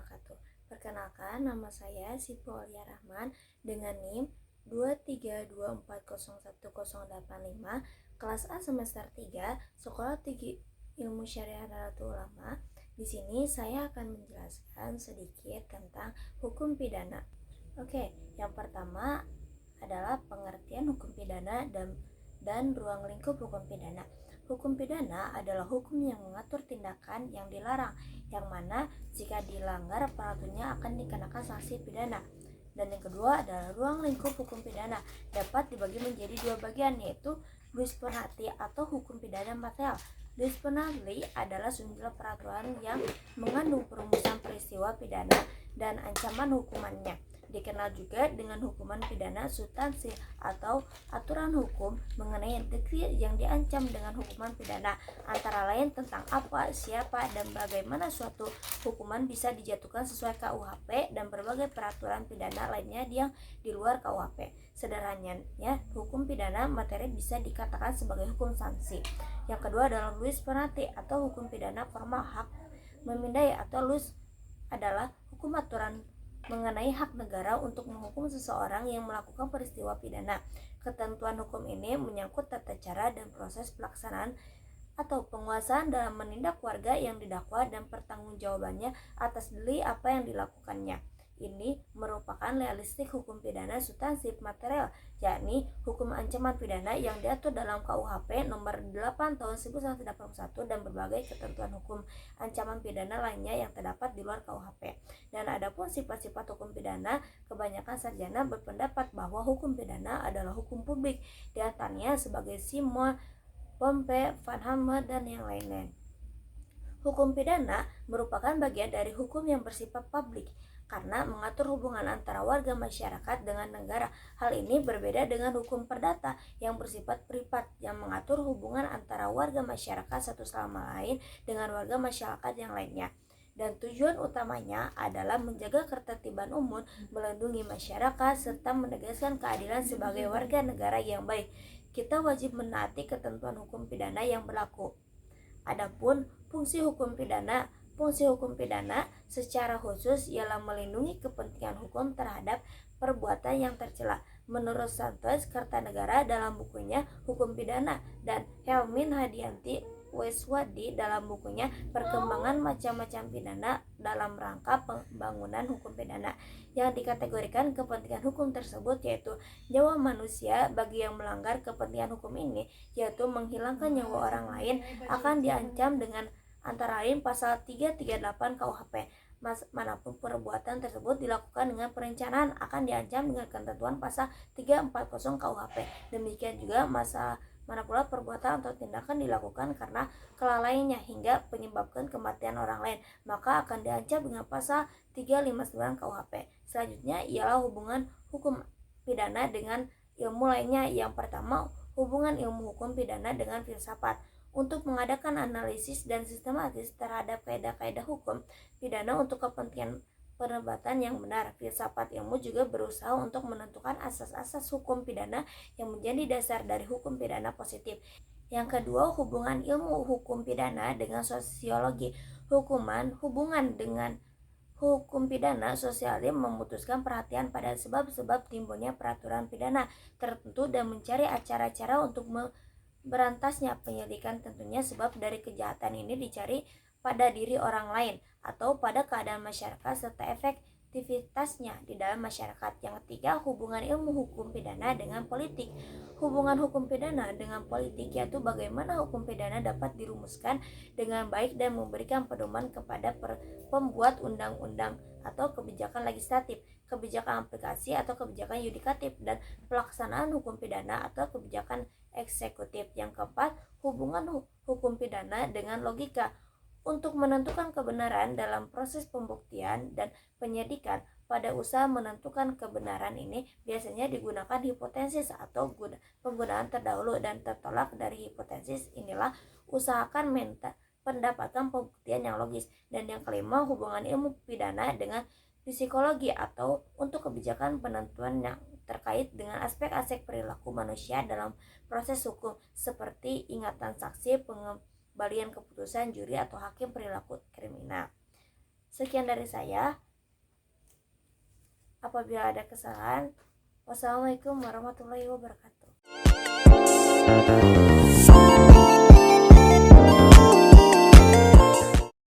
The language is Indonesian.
wabarakatuh. Perkenalkan, nama saya Sifu Aulia Rahman dengan NIM 232401085, kelas A semester 3, Sekolah Tinggi Ilmu Syariah Nahdlatul Ulama. Di sini saya akan menjelaskan sedikit tentang hukum pidana. Oke, yang pertama adalah pengertian hukum pidana dan ruang lingkup hukum pidana. Hukum pidana adalah hukum yang mengatur tindakan yang dilarang, yang mana jika dilanggar peraturannya akan dikenakan sanksi pidana. Dan yang kedua adalah ruang lingkup hukum pidana, dapat dibagi menjadi dua bagian, yaitu jus penalti atau hukum pidana material. Jus penalti adalah sejumlah peraturan yang mengandung perumusan peristiwa pidana dan ancaman hukumannya. Dikenal juga dengan hukuman pidana substansi atau aturan hukum mengenai diksi yang diancam dengan hukuman pidana, antara lain tentang apa, siapa, dan bagaimana suatu hukuman bisa dijatuhkan sesuai KUHP dan berbagai peraturan pidana lainnya yang di luar KUHP. Sederhananya, hukum pidana materi bisa dikatakan sebagai hukum sanksi. Yang kedua adalah luis penalti atau hukum pidana formal hak memindai, atau luis adalah hukum aturan mengenai hak negara untuk menghukum seseorang yang melakukan peristiwa pidana. Ketentuan hukum ini menyangkut tata cara dan proses pelaksanaan atau penguasaan dalam menindak warga yang didakwa dan pertanggungjawabannya atas deli apa yang dilakukannya. Ini merupakan realistik hukum pidana substansif material, yakni hukum ancaman pidana yang diatur dalam KUHP nomor 8 tahun 1981 dan berbagai ketentuan hukum ancaman pidana lainnya yang terdapat di luar KUHP. Dan adapun sifat-sifat hukum pidana, kebanyakan sarjana berpendapat bahwa hukum pidana adalah hukum publik, di antaranya sebagai Simon, Pompe, Van Hamme, dan yang lainnya. Hukum pidana merupakan bagian dari hukum yang bersifat publik karena mengatur hubungan antara warga masyarakat dengan negara. Hal ini berbeda dengan hukum perdata yang bersifat privat yang mengatur hubungan antara warga masyarakat satu sama lain dengan warga masyarakat yang lainnya. Dan tujuan utamanya adalah menjaga ketertiban umum, melindungi masyarakat, serta menegaskan keadilan sebagai warga negara yang baik. Kita wajib menaati ketentuan hukum pidana yang berlaku. Adapun fungsi hukum pidana secara khusus ialah melindungi kepentingan hukum terhadap perbuatan yang tercela. Menurut Santos Kertanegara dalam bukunya Hukum Pidana dan Helmin Hadianti Weswadi dalam bukunya Perkembangan Macam-macam Pidana dalam rangka pembangunan hukum pidana, yang dikategorikan kepentingan hukum tersebut yaitu nyawa manusia. Bagi yang melanggar kepentingan hukum ini, yaitu menghilangkan nyawa orang lain, akan diancam dengan antara lain pasal 338 KUHP. Manapun perbuatan tersebut dilakukan dengan perencanaan akan diancam dengan ketentuan pasal 340 KUHP. Demikian juga mana pula perbuatan atau tindakan dilakukan karena kelalaiannya hingga menyebabkan kematian orang lain, maka akan diancam dengan pasal 359 KUHP. Selanjutnya ialah hubungan hukum pidana dengan ilmu lainnya. Yang pertama, hubungan ilmu hukum pidana dengan filsafat. Untuk mengadakan analisis dan sistematis terhadap kaidah-kaidah hukum pidana untuk kepentingan perdebatan yang benar, filsafat ilmu juga berusaha untuk menentukan asas-asas hukum pidana yang menjadi dasar dari hukum pidana positif. Yang kedua, hubungan ilmu hukum pidana dengan sosiologi. Hubungan dengan hukum pidana sosialis memutuskan perhatian pada sebab-sebab timbulnya peraturan pidana tertentu dan mencari cara-cara untuk berantasnya penyelidikan. Tentunya sebab dari kejahatan ini dicari pada diri orang lain atau pada keadaan masyarakat serta efektivitasnya di dalam masyarakat. Yang ketiga, hubungan ilmu hukum pidana dengan politik. Hubungan hukum pidana dengan politik yaitu bagaimana hukum pidana dapat dirumuskan dengan baik dan memberikan pedoman kepada pembuat undang-undang atau kebijakan legislatif, kebijakan aplikasi atau kebijakan yudikatif, dan pelaksanaan hukum pidana atau kebijakan eksekutif. Yang keempat, hubungan hukum pidana dengan logika. Untuk menentukan kebenaran dalam proses pembuktian dan penyidikan, pada usaha menentukan kebenaran ini biasanya digunakan hipotesis atau penggunaan terdahulu dan tertolak dari hipotesis inilah usahakan pendapatan pembuktian yang logis. Dan yang kelima, hubungan ilmu pidana dengan psikologi atau untuk kebijakan penentuan yang terkait dengan aspek-aspek perilaku manusia dalam proses hukum seperti ingatan saksi, pengembalian keputusan juri atau hakim, perilaku kriminal. Sekian dari saya. Apabila ada kesalahan, wassalamualaikum warahmatullahi wabarakatuh.